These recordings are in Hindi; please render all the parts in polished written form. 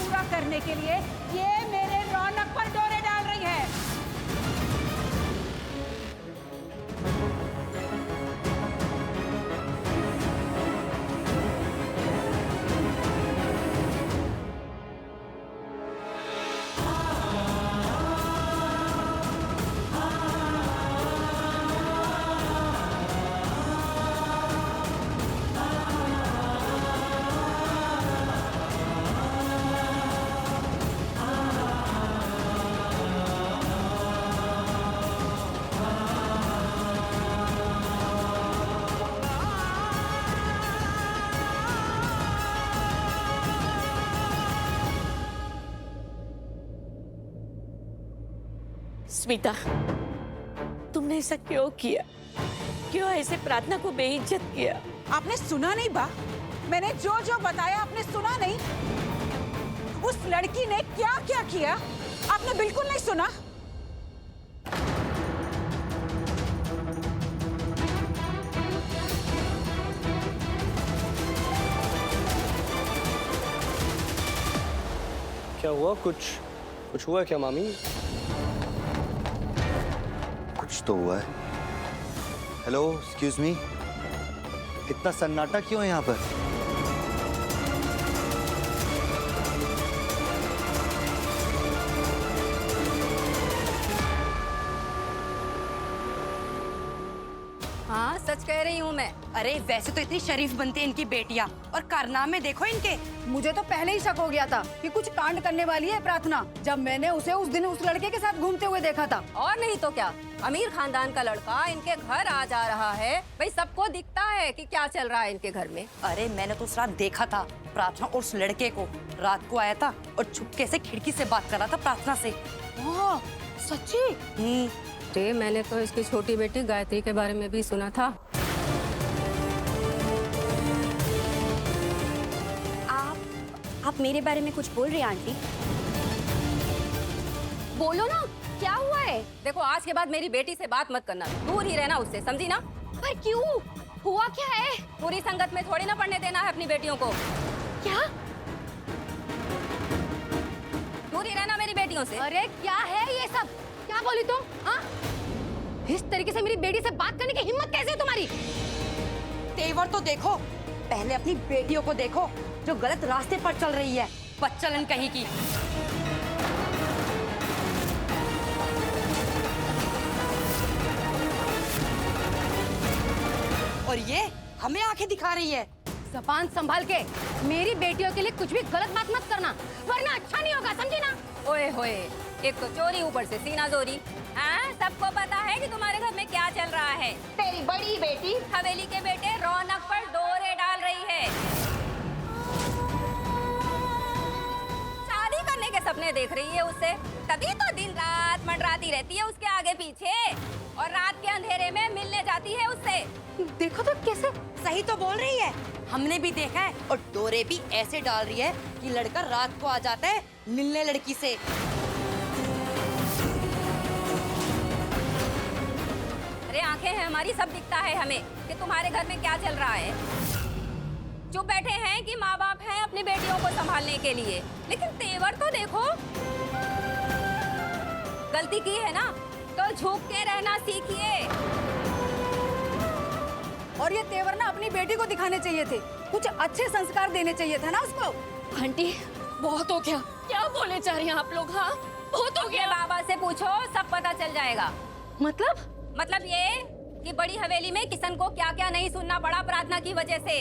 पूरा करने के लिए ये मेरे रौनक पर डोरे डाल रही है। स्मिता, तुमने ऐसा क्यों किया? क्यों ऐसे प्रार्थना को बेइज्जत किया? आपने सुना नहीं बा? मैंने जो जो बताया आपने सुना नहीं? उस लड़की ने क्या क्या किया आपने बिल्कुल नहीं सुना? क्या हुआ? कुछ हुआ क्या मामी? कुछ तो हुआ है। हेलो, एक्सक्यूज मी, इतना सन्नाटा क्यों है यहाँ पर? हाँ, सच कह रही हूँ मैं। अरे वैसे तो इतनी शरीफ बनती है इनकी बेटियाँ, और कारनामे देखो इनके। मुझे तो पहले ही शक हो गया था कि कुछ कांड करने वाली है प्रार्थना, जब मैंने उसे उस दिन उस लड़के के साथ घूमते हुए देखा था। और नहीं तो क्या, अमीर खानदान का लड़का इनके घर आ जा रहा है। भाई सबको दिखता है कि क्या चल रहा है इनके घर में। अरे मैंने तो उस रात देखा था प्रार्थना और उस लड़के को। रात को आया था और छुपके से खिड़की से बात कर रहा था प्रार्थना से। ओह, सच्ची? मैंने तो इसकी छोटी बेटी गायत्री के बारे में भी सुना था। आप मेरे बारे में कुछ बोल रहे हैं आंटी? बोलो ना, क्या हुआ है? देखो, आज के बाद मेरी बेटी से बात मत करना, दूर ही रहना उससे, समझी ना? पर क्यों? हुआ क्या है? पूरी संगत में थोड़ी ना पढ़ने देना है अपनी बेटियों को। क्या? दूर ही रहना मेरी बेटियों से। अरे क्या है ये सब? क्या बोली तुम? हाँ? इस तरीके से मेरी बेटी से बात करने की हिम्मत कैसे है तुम्हारी? तेवर तो देखो, पहले अपनी बेटियों को देखो जो गलत रास्ते पर चल रही है, बच्चलन कहीं की। और ये हमें आंखें दिखा रही है। ज़बान संभाल के मेरी बेटियों के लिए कुछ भी गलत बात मत करना, वरना अच्छा नहीं होगा, समझी ना? ओए होए, एक तो चोरी, ऊपर से सीना जोरी। हाँ, सबको पता है कि तुम्हारे घर में क्या चल रहा है। तेरी बड़ी बेटी हवेली के बेटे रौनक पर डोरे डाल रही है। शादी करने के सपने देख रही है उससे, तभी तो दिन रात मंडराती रहती है उसके आगे पीछे, और रात के अंधेरे में मिलने जाती है उससे। देखो तो कैसे। सही तो बोल रही है, हमने भी देखा है। और डोरे भी ऐसे डाल रही है कि लड़का रात को आ जाता है मिलने लड़की से। अरे आंखें हैं हमारी, सब दिखता है हमें कि तुम्हारे घर में क्या चल रहा है। जो बैठे हैं कि माँ बाप हैं अपनी बेटियों को संभालने के लिए, लेकिन तेवर तो देखो। गलती की है ना तो झुक के रहना सीखिए। और ये तेवर ना अपनी बेटी को दिखाने चाहिए थे, कुछ अच्छे संस्कार देने चाहिए था ना उसको। आंटी, बहुत हो गया। क्या बोले जा रही हैं आप लोग? हाँ, बहुत हो गया। बाबा से पूछो, सब पता चल जाएगा। मतलब ये कि बड़ी हवेली में किशन को क्या क्या नहीं सुनना पड़ा प्रार्थना की वजह से।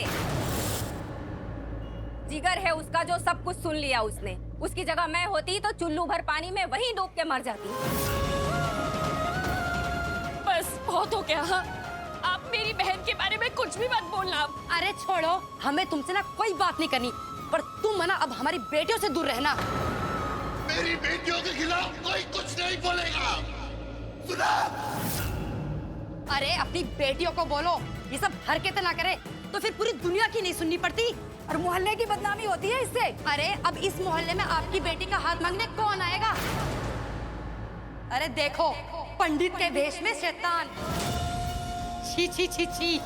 जिगर है उसका जो सब कुछ सुन लिया उसने। उसकी जगह मैं होती तो चुल्लू भर पानी में वहीं डूब के मर जाती। बस बहुत हो गया। हाँ, आप मेरी बहन के बारे में कुछ भी मत बोलना। अरे छोड़ो, हमें तुमसे ना कोई बात नहीं करनी, पर तुम है ना अब हमारी बेटियों से दूर रहना। मेरी बेटियों के खिलाफ कोई कुछ नहीं बोलेगा, सुना? अरे अपनी बेटियों को बोलो ये सब हरकतें ना करे, तो फिर पूरी दुनिया की नहीं सुननी पड़ती। और मोहल्ले की बदनामी होती है इससे। अरे अब इस मोहल्ले में आपकी बेटी का हाथ मांगने कौन आएगा? अरे देखो, पंडित के वेश में शैतान। छी छी छी छी।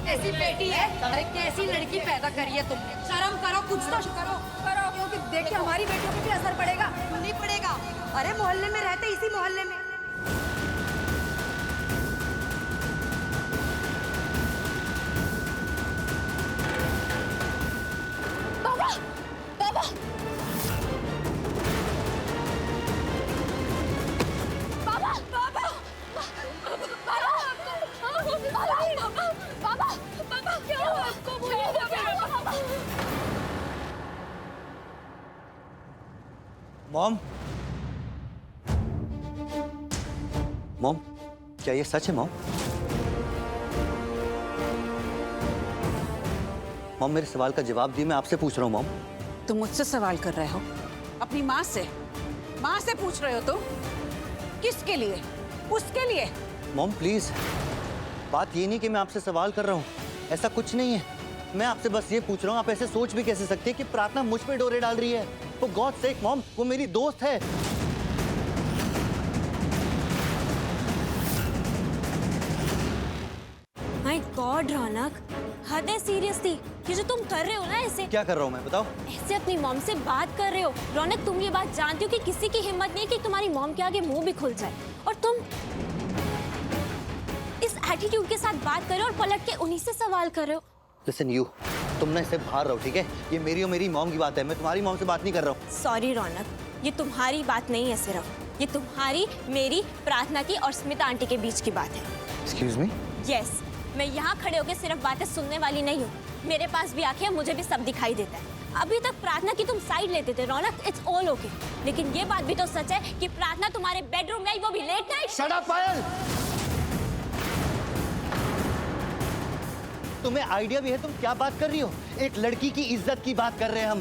ऐसी बेटी है, अरे कैसी लड़की पैदा करी है तुमने। शर्म करो, कुछ तो करो करो, क्योंकि देखिए हमारी बेटियों पे भी असर पड़ेगा। नहीं पड़ेगा। अरे मोहल्ले में रहते, इसी मोहल्ले में। बाबा बाबा बाबा बाबा बाबा बाबा क्या हुआ आपको? बोलिए बाबा। मॉम, मॉम, क्या ये सच है मॉम? मॉम, मेरे सवाल का जवाब दिए, मैं आपसे पूछ रहा हूँ मॉम। तुम मुझसे सवाल कर रहे हो? अपनी माँ से पूछ रहे हो तुम? किसके लिए? उसके लिए? मॉम प्लीज, बात ये नहीं कि मैं आपसे सवाल कर रहा हूँ, ऐसा कुछ नहीं है। मैं आपसे बस ये पूछ रहा हूँ, आप ऐसे सोच भी कैसे सकते हैं कि प्रार्थना मुझ पे डोरे डाल रही है? फॉर गॉड सेक मॉम, वो मेरी दोस्त है। माय गॉड रौनक, हद है सीरियसली। ये जो तुम कर रहे हो ना, ऐसे क्या कर रहा हूँ मैं, बताओ? ऐसे अपनी मॉम से बात कर रहे हो। रौनक, तुम ये बात जानती हो कि किसी की हिम्मत नहीं है कि तुम्हारी मॉम के आगे मुंह भी खुल जाए, और तुम इस एटीट्यूड के साथ बात कर रहे हो और पलट के उन्हीं से सवाल कर रहे हो। लिसन यू, तुम ना इसे बाहर रहो, ठीक है? ये मेरी और मेरी मॉम की बात है, मैं तुम्हारी मॉम से बात नहीं कर रहा हूँ। सॉरी रौनक, ये तुम्हारी बात नहीं है सिर्फ, ये तुम्हारी, मेरी, प्रार्थना की और स्मिता आंटी के बीच की बात है। Excuse me? यस, मैं यहाँ खड़े होकर सिर्फ बातें सुनने वाली नहीं हूँ। मेरे पास भी आंखें हैं, मुझे भी सब दिखाई देता है। अभी तक प्रार्थना की तुम साइड लेते थे रौनक, इट्स ऑल ओके, लेकिन ये बात भी तो सच है कि प्रार्थना तुम्हारे बेडरूम में आई, वो भी लेट नाइट। शट अप पायल! तुम्हें आइडिया भी है तुम क्या बात कर रही हो? एक लड़की की इज्जत की बात कर रहे हैं हम,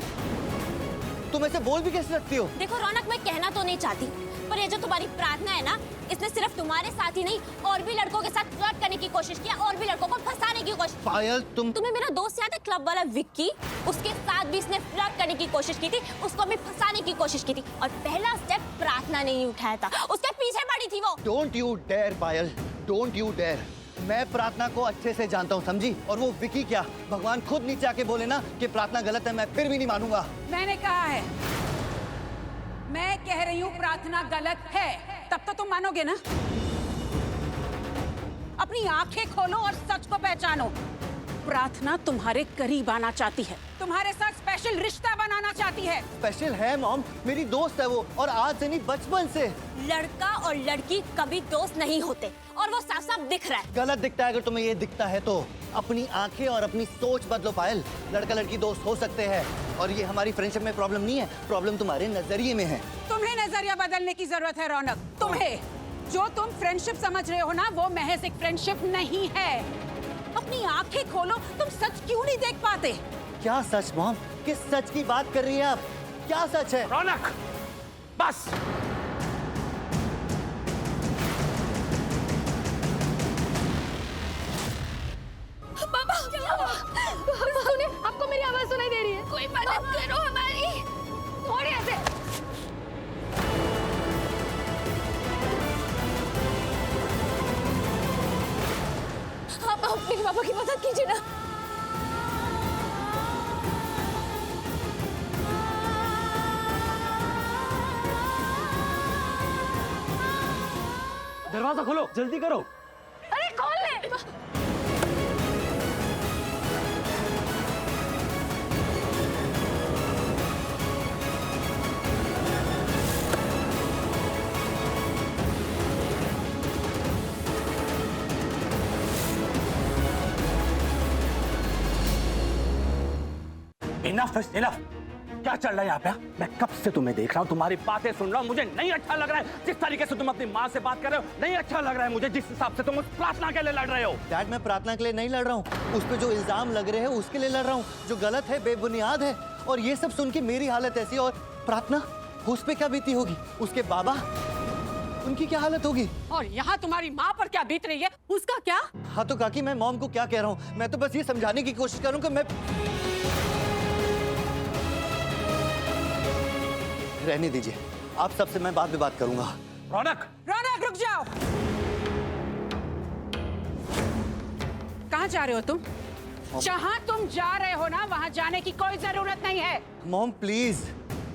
तुम ऐसे बोल भी कैसे सकती हो? देखो रौनक, मैं कहना तो नहीं चाहती, पर ये जो तुम्हारी प्रार्थना है ना, इसने सिर्फ तुम्हारे साथ ही नहीं और भी लड़कों के साथ फ्लर्ट करने की कोशिश किया और भी लड़कों को फंसाने की कोशिश। पायल तुम्हें मेरा दोस्त याद है, क्लब वाला विक्की? उसके साथ भी इसने फ्लर्ट करने की कोशिश की थी, उसको भी फंसाने की कोशिश की थी, और पहला स्टेप प्रार्थना ने ही उठाया था, उसके पीछे पड़ी थी वो। Don't you dare Payal, don't you dare. मैं प्रार्थना को अच्छे से जानता हूँ, समझी? और वो विकी क्या, भगवान खुद नीचे आके बोले ना कि प्रार्थना गलत है, मैं फिर भी नहीं मानूंगा। मैंने कहा है, मैं कह रही हूँ प्रार्थना गलत है, तब तो तुम मानोगे ना? अपनी आंखें खोलो और सच को पहचानो। प्रार्थना तुम्हारे करीब आना चाहती है, तुम्हारे साथ स्पेशल रिश्ता बनाना चाहती है। स्पेशल है मॉम, मेरी दोस्त है वो, और आज से नहीं बचपन से। लड़का और लड़की कभी दोस्त नहीं होते, और वो साफ साफ दिख रहा है। गलत दिखता है, अगर तुम्हें ये दिखता है तो अपनी आंखें और अपनी सोच बदलो पायल। लड़का लड़की दोस्त हो सकते हैं, और ये हमारी फ्रेंडशिप में प्रॉब्लम नहीं है, प्रॉब्लम तुम्हारे नजरिए में है। तुम्हें नजरिया बदलने की जरूरत है रौनक, तुम्हें। जो तुम फ्रेंडशिप समझ रहे हो ना, वो महज एक फ्रेंडशिप नहीं है। अपनी आंखें खोलो, तुम सच क्यों नहीं देख पाते? क्या सच मॉम? किस सच की बात कर रही है आप? क्या सच है? रौनक, बस। बाबा क्या हुआ? सुने, आपको मेरी आवाज सुनाई दे रही है? कोई मदद करो हमारी। थोड़ी ऐसे। आप मेरे पापा की मदद कीजिए ना। दरवाजा खोलो, जल्दी करो। अरे खोल ले। Enough is enough. क्या चल रहा है यहाँ पे? मैं कब से तुम्हें देख रहा हूँ, तुम्हारी बातें सुन रहा हूँ, मुझे नहीं अच्छा लग रहा है जिस तरीके से तुम अपनी माँ से बात कर रहे हो। नहीं अच्छा लग रहा है मुझे जिस हिसाब से तुम उस प्रार्थना के लिए लड़ रहे हो। डैड, मैं प्रार्थना के लिए नहीं लड़ रहा हूँ, उस पे जो इल्जाम लग रहे हैं उसके लिए लड़ रहा हूँ, जो गलत है, बेबुनियाद है। और ये सब सुन के मेरी हालत ऐसी, और प्रार्थना, उस पे क्या बीती होगी? उसके बाबा, उनकी क्या हालत होगी? और यहाँ तुम्हारी माँ पर क्या बीत रही है, उसका क्या? हाँ तो काकी, मैं मॉम को क्या कह रहा हूँ? मैं तो बस ये समझाने की कोशिश कर रहा हूँ कि मैं रहने दीजिए, आप सबसे मैं बाद में बात करूंगा। रौनक, रौनक रुक जाओ। कहाँ जा रहे हो तुम? जहाँ तुम जा रहे हो ना वहाँ जाने की कोई जरूरत नहीं है। मॉम प्लीज,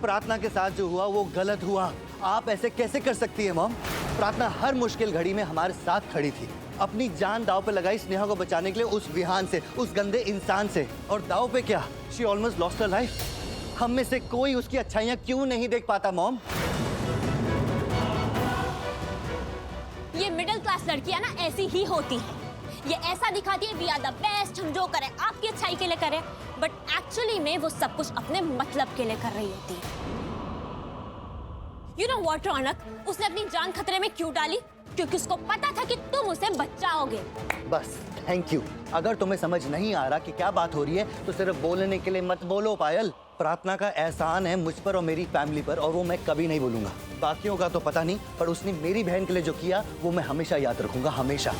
प्रार्थना के साथ जो हुआ वो गलत हुआ। आप ऐसे कैसे कर सकती है मॉम? प्रार्थना हर मुश्किल घड़ी में हमारे साथ खड़ी थी, अपनी जान दांव पे लगाई स्नेहा को बचाने के लिए, उस विहान से, उस गंदे इंसान से। और दांव पे क्या, she almost lost her life. हम में से कोई उसकी अच्छाइयाँ क्यों नहीं देख पाता मॉम? ये मिडिल क्लास लड़कियां ना ऐसी ही होती है। ये ऐसा दिखाती है वी आर द बेस्ट, हम जो करें आपकी अच्छाई के लिए करें, बट एक्चुअली में वो सब कुछ अपने मतलब के लिए कर रही होती है। यू नो व्हाट रौनक, उसने अपनी जान खतरे में क्यों डाली? क्योंकि उसको पता था कि तुम उसे बचाओगे। बस थैंक यू। अगर तुम्हें समझ नहीं आ रहा कि क्या बात हो रही है तो सिर्फ बोलने के लिए मत बोलो पायल। प्रार्थना का एहसान है मुझ पर और मेरी फैमिली पर, और वो मैं कभी नहीं भूलूंगा। बाकियों का तो पता नहीं, पर उसने मेरी बहन के लिए जो किया वो मैं हमेशा याद रखूंगा, हमेशा।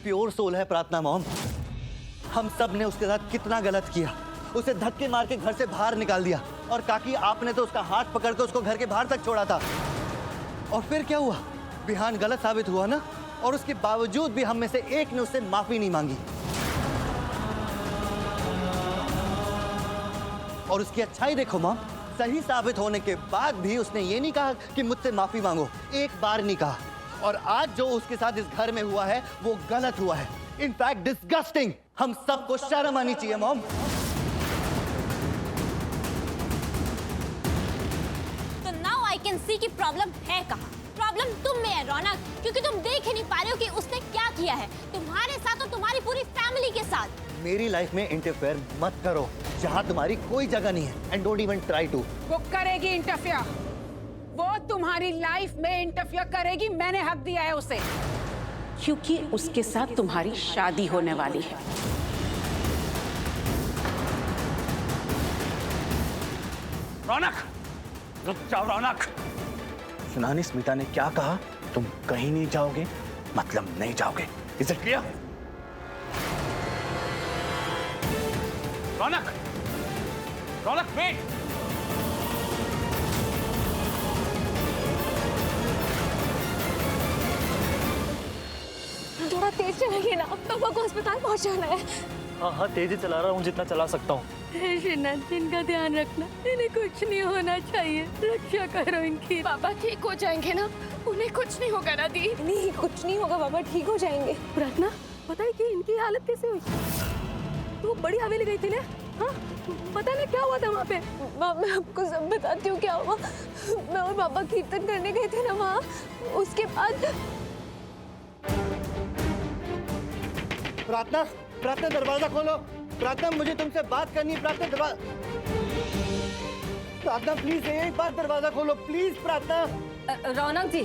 प्योर सोल है प्रार्थना मॉम। हम सब ने उसके साथ कितना गलत किया। उसे धक्के मार के घर से बाहर निकाल दिया, और काकी आपने तो उसका हाथ पकड़ के उसको घर के बाहर तक छोड़ा था। और फिर क्या हुआ? विहान गलत साबित हुआ ना, और उसके बावजूद भी हम में से एक ने उससे माफी नहीं मांगी। और उसकी अच्छाई देखो मॉम, सही साबित होने के बाद भी उसने ये नहीं कहा कि मुझसे माफी मांगो, एक बार नहीं कहा। और आज जो उसके साथ इस घर में हुआ है वो गलत हुआ है, इनफैक्ट डिस्गस्टिंग। हम सबको शर्म आनी चाहिए मॉम। तो नाउ आई कैन सी कि प्रॉब्लम है कहाँ। प्रॉब्लम तुम में है रौनक, क्योंकि तुम देख ही नहीं पा रहे हो कि उसने क्या किया है तुम्हारे साथ और तुम्हारी पूरी फैमिली के साथ। मेरी लाइफ में इंटरफेयर मत करो जहाँ तुम्हारी कोई जगह नहीं है, and don't even try to. वो करेगी इंटरफियर, वो तुम्हारी लाइफ में इंटरफियर करेगी। मैंने हक दिया है उसे, क्योंकि उसके साथ तुम्हारी शादी होने वाली है। रौनक, रुक जाओ रौनक। सुना नहीं स्मिता ने क्या कहा? तुम कहीं नहीं जाओगे, मतलब नहीं जाओगे। Is it clear? Raunak, Raunak wait. थोड़ा तेज चलाइए ना, पापा को अस्पताल पहुंचाना है। हाँ तेजी चला रहा हूँ जितना चला सकता हूँ। श्रीनाथ, इनका ध्यान रखना, इन्हें कुछ नहीं होना चाहिए, रक्षा करो इनकी। पापा ठीक हो जाएंगे ना, उन्हें कुछ नहीं होगा ना दी? नहीं, कुछ नहीं होगा पापा, ठीक हो जाएंगे। प्रार्थना, पता है कि इनकी हालत कैसे हुई? वो बड़ी हवेली गई थी ना? हाँ, पता ना क्या हुआ था वहाँ पे? मैं आपको सब बताती हूँ क्या हुआ। मैं और पापा कीर्तन करने गए थे ना वहाँ, उसके बाद। प्रार्थना, प्रार्थना दरवाजा खोलो। प्रार्थना, मुझे तुमसे बात करनी है। प्रार्थना दरवाजा, प्रार्थना प्लीज एक बार दरवाजा खोलो प्लीज। प्रार्थना। रौनक जी,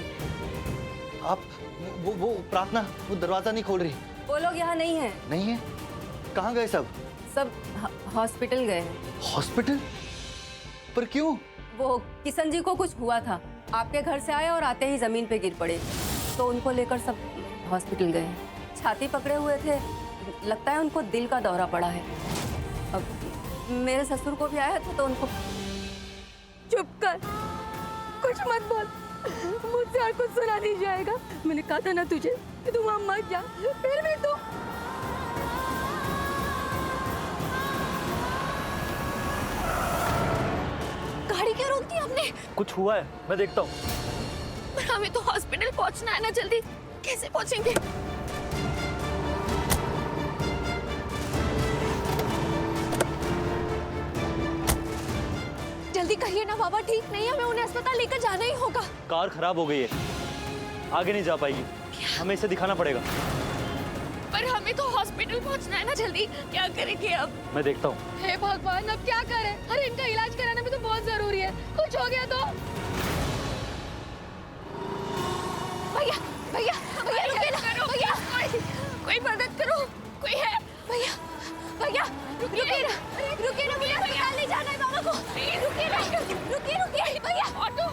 आप वो प्रार्थना वो दरवाजा नहीं खोल रही। वो लोग यहाँ नहीं है। नहीं है? कहाँ गए सब? सब हॉस्पिटल गए हैं। हॉस्पिटल? पर क्यों? वो किशन जी को कुछ हुआ था, आपके घर से आए और आते ही जमीन पे गिर पड़े, तो उनको लेकर सब हॉस्पिटल गए हैं। छाती पकड़े हुए थे, लगता है उनको दिल का दौरा पड़ा है। अब मेरे ससुर को भी आया था तो उनको। चुप कर, कुछ मत बोल, मुझसे और कुछ सुना नहीं जाएगा। मैंने कहा था ना तुझे कि तू वहाँ मत जा, फिर भी तू। गाड़ी क्यों रोक दी आपने? कुछ हुआ है, मैं देखता हूँ। पर हमें तो हॉस्पिटल पहुँचना है ना, जल्दी। कैसे पहुँचेंगे? जल्दी कहिए ना, बाबा ठीक नहीं है, हमें उन्हें अस्पताल लेकर जाना ही होगा। कार खराब हो गई है, आगे नहीं जा पाएगी, हमें इसे दिखाना पड़ेगा। पर हमें तो हॉस्पिटल पहुंचना है ना, जल्दी। क्या करेंगे अब? मैं देखता हूँ। हे भगवान, अब क्या करें? अरे इनका इलाज कराना भी तो बहुत जरूरी है, कुछ हो गया तो। भैया भैया भैया रुकिए ना, भैया कोई मदद करो, कोई है? भैया भैया रुकिए ना, रुकिए ना भैया, अस्पताल ले जाना है बाबा को। रुकिए ना, रुकिए रुकिए भैया। ऑटो।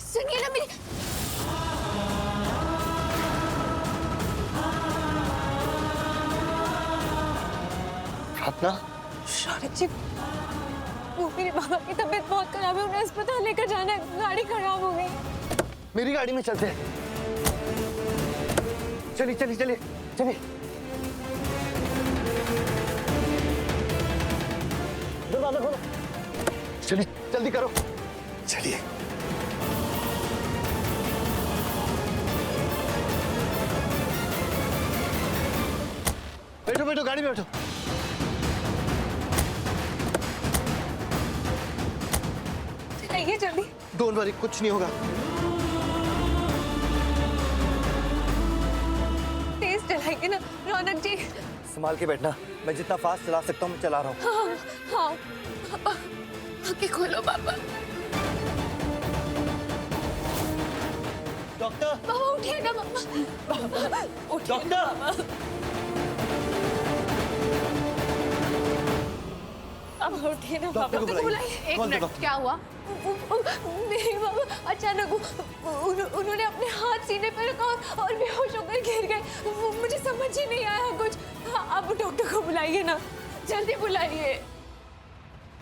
सुनिए ना मेरी। प्रार्थना, रौनक जी, वो मेरे बाबा की तबीयत बहुत खराब है, उन्हें अस्पताल लेकर जाना है, गाड़ी खराब हो गई। मेरी गाड़ी में चलते हैं। चलिए चलिए चलिए चलिए। दरवाजा खोलो। चलिए जल्दी करो। चलिए। बैठो बैठो, गाड़ी में बैठो। चलिए जल्दी। डोंट वरी, कुछ नहीं होगा। तेज चलाएंगे ना रौनक जी। संभाल के बैठना, मैं जितना फास्ट चला सकता हूँ मैं चला रहा हूँ। हाँ हाँ पापा, आंखें खोलो पापा। डॉक्टर, पापा उठिए ना पापा, उठिए ना पापा। अब उठिए ना पापा। डॉक्टर को बुलाइए। एक मिनट, क्या हुआ? मेरे बाबा अचानक उन्होंने अपने हाथ सीने पर रखा और बेहोश होकर गिर गए। मुझे समझ ही नहीं आया कुछ। आप डॉक्टर को बुलाइए ना, जल्दी बुलाइए।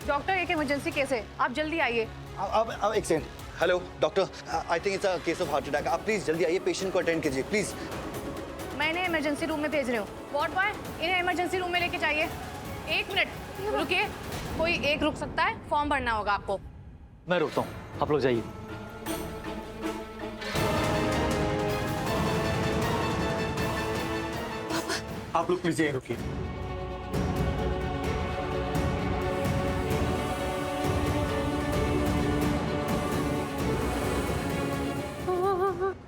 डॉक्टर, एक इमरजेंसी केस है, आप जल्दी आइए। अब एक second. Hello doctor, I think it's a case of heart attack. आप प्लीज जल्दी आइए, पेशेंट को अटेंड कीजिए प्लीज। मैं इन्हें इमरजेंसी रूम में भेज रही हूँ। वार्ड बॉय, इन्हें इमरजेंसी रूम में लेके जाइए। एक मिनट रुकिए, कोई एक रुक सकता है, फॉर्म भरना होगा आपको। मैं रुकता हूँ, आप लोग जाइए। आप लोग प्लीज यहीं रुकिए।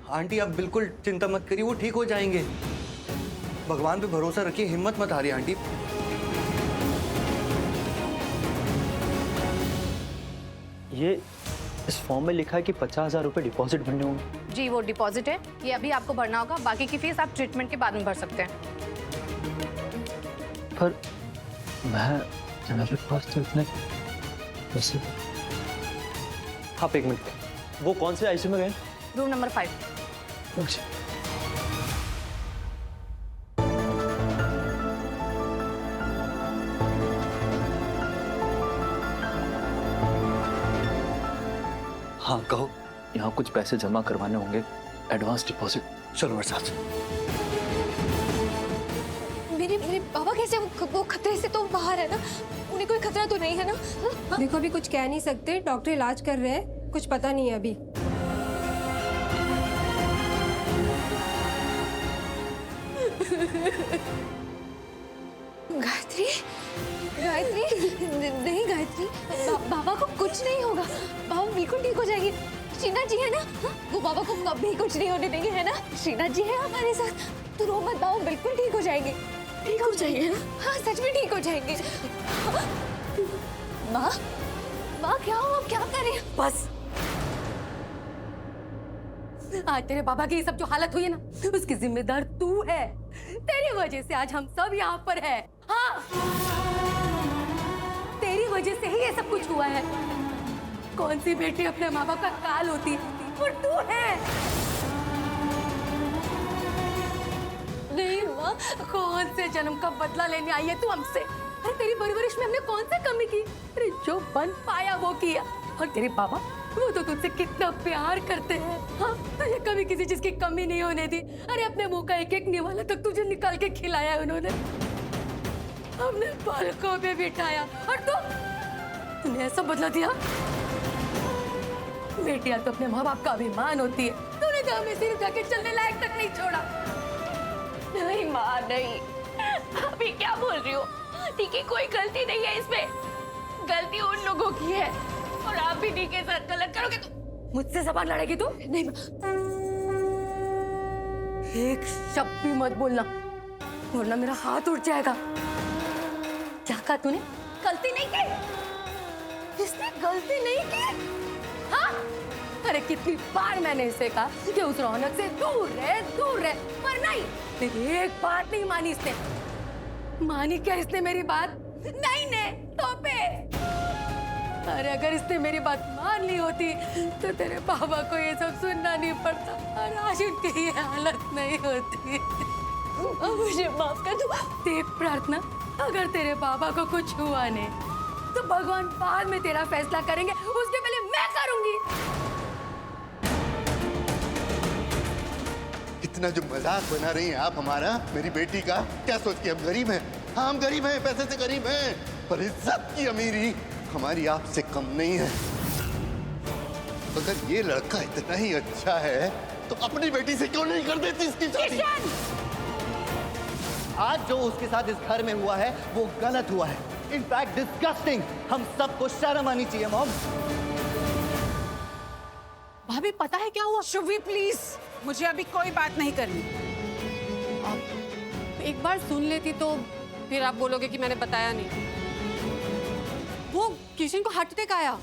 आंटी आप बिल्कुल चिंता मत करिए, वो ठीक हो जाएंगे। भगवान पे भरोसा रखिए, हिम्मत मत हारिए आंटी। ये इस फॉर्म में लिखा है कि 50,000 रुपए डिपॉजिट भरने होंगे। जी वो डिपॉजिट है, ये अभी आपको भरना होगा। बाकी की फीस आप ट्रीटमेंट के बाद में भर सकते हैं। पर मेरे पास तो इतने पैसे। आप एक मिनट, वो कौन से आईसीयू में गए? Room number 5। अच्छा। हाँ कहो। यहाँ कुछ पैसे जमा करवाने होंगे, एडवांस डिपॉजिट। चलो मेरे साथ। मेरे बाबा कैसे? वो खतरे से तो बाहर है ना, उन्हें कोई खतरा तो नहीं है ना? हाँ? देखो अभी कुछ कह नहीं सकते, डॉक्टर इलाज कर रहे हैं, कुछ पता नहीं है अभी। गायत्री, गायत्री नहीं गायत्री, बाबा को कुछ नहीं होगा, बाबा बिल्कुल ठीक हो जाएंगे। श्रीनाथ जी है ना, हाँ? वो बाबा को कभी कुछ नहीं होने देंगे, है ना? श्रीनाथ जी है हमारे साथ, तो रो मत, बाबा बिल्कुल ठीक हो जाएंगे। ठीक हो जाएंगे ना? हाँ सच में ठीक हो जाएंगे। माँ, माँ क्या हुआ, क्या करें? बस आज तेरे बाबा की ये सब जो हालत हुई है ना, उसकी जिम्मेदार तू है। तेरी वजह से आज हम सब यहाँ पर हैं। हाँ, तेरी वजह से ही ये सब कुछ हुआ है। कौन सी बेटी अपने माँ बाप का काल होती है, और तू है। नहीं माँ, कौन से जन्म का बदला लेने आई है तू हमसे? अरे तेरी परवरिश में हमने कौन सा कमी की? अरे जो बन पाया वो किया। और तेरे बाबा, वो तो तुझसे कितना प्यार करते हैं। हाँ, तुझे कभी किसी चीज की कमी नहीं होने दी। अरे अपने मुंह का एक एक निवाला तक तुझे निकाल के खिलाया है उन्होंने। हमने पलकों पे बिठाया, और तूने ऐसा बदला दिया। बेटियां तो अपने माँ बाप का अभिमान होती है, तूने तो हमें सिर उठा के चलने लायक तक नहीं छोड़ा। नहीं माँ नहीं, अभी क्या बोल रही हो? ठीक है, कोई गलती नहीं है इसमें, गलती उन लोगों की है, और आप भी ठीक के साथ गलत करोगे तो मुझसे जबान लड़ेगी तू? नहीं। एक शब्द भी मत बोलना, वरना मेरा हाथ उठ जाएगा। क्या कहा तूने? गलती नहीं की? इसने गलती नहीं की? हाँ? अरे कितनी बार मैंने इसे कहा कि उस रौनक से दूर रहे, पर नहीं, मेरी एक बात नहीं मानी इसने। मानी क्या इसने मेरी बात? नहीं ने तोपे। अरे अगर इसने मेरी बात मान ली होती तो तेरे बाबा को ये सब सुनना नहीं पड़ता, और आज उनकी ये हालत नहीं होती। मुझे माफ कर दो। देख प्रार्थना, अगर तेरे बाबा को कुछ हुआ नहीं तो भगवान बाद में तेरा फैसला करेंगे, उसके पहले मैं करूंगी। इतना जो मजाक बना रही हैं आप हमारा, मेरी बेटी का, क्या सोच के हम गरीब हैं? हाँ, हम गरीब हैं, पैसे से गरीब हैं, पर इज्जत की अमीरी हमारी आपसे कम नहीं है। अगर ये लड़का इतना ही अच्छा है तो अपनी बेटी से क्यों नहीं कर देती इसकी शादी? आज जो उसके साथ इस घर में हुआ है वो गलत हुआ है, इनफैक्ट डिस्गस्टिंग। हम सबको शर्म आनी चाहिए मॉम। भाभी पता है क्या हुआ? शुभी प्लीज, मुझे अभी कोई बात नहीं करनी। एक बार सुन लेती तो फिर आप बोलोगे कि मैंने बताया नहीं। वो किशन को हार्ट अटैक आया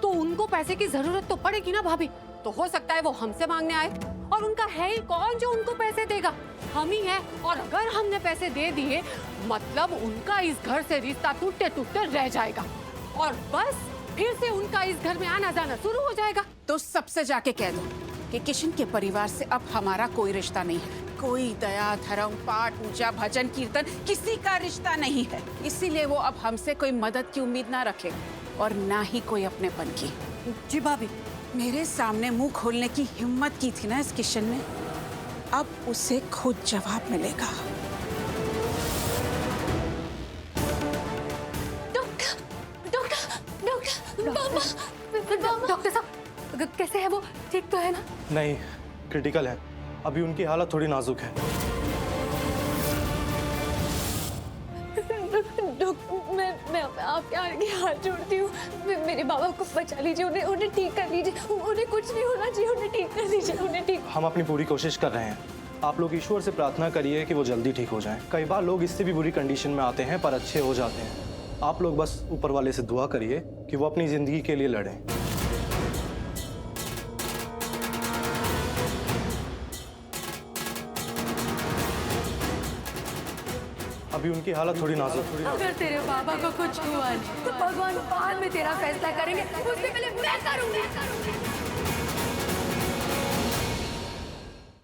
तो उनको पैसे की जरूरत तो पड़ेगी ना भाभी। तो हो सकता है वो हमसे मांगने आए, और उनका है ही कौन जो उनको पैसे देगा? हम ही है। और अगर हमने पैसे दे दिए मतलब उनका इस घर से रिश्ता टूटते टूटते रह जाएगा, और बस फिर से उनका इस घर में आना जाना शुरू हो जाएगा। तो सबसे जाके कह दो कि किशन के परिवार से अब हमारा कोई रिश्ता नहीं है। कोई दया धर्म पाठ पूजा भजन कीर्तन किसी का रिश्ता नहीं है। इसीलिए वो अब हमसे कोई मदद की उम्मीद ना रखे और ना ही कोई अपनेपन की। जी भाभी। मेरे सामने मुंह खोलने की हिम्मत की थी ना इस किशन ने, अब उसे खुद जवाब मिलेगा। डॉक्टर साहब कैसे है वो? ठीक तो है ना? नहीं, क्रिटिकल है। अभी उनकी हालत थोड़ी नाजुक है। मैं आपके आगे हाथ जोड़ती हूँ, मेरे बाबा को बचा लीजिए, उन्हें ठीक कर लीजिए। उन्हें कुछ नहीं होना चाहिए, उन्हें ठीक कर दीजिए, उन्हें ठीक। हम अपनी पूरी कोशिश कर रहे हैं। आप लोग ईश्वर से प्रार्थना करिए कि वो जल्दी ठीक हो जाएं। कई बार लोग इससे भी बुरी कंडीशन में आते हैं पर अच्छे हो जाते हैं। आप लोग बस ऊपर वाले से दुआ करिए कि वो अपनी जिंदगी के लिए लड़ें। अभी उनकी हालत थोड़ी नाजुक है। अगर तेरे बाबा को कुछ हुआ नहीं तो भगवान बाद में तेरा फैसला करेंगे, उससे पहले मैं करूंगी।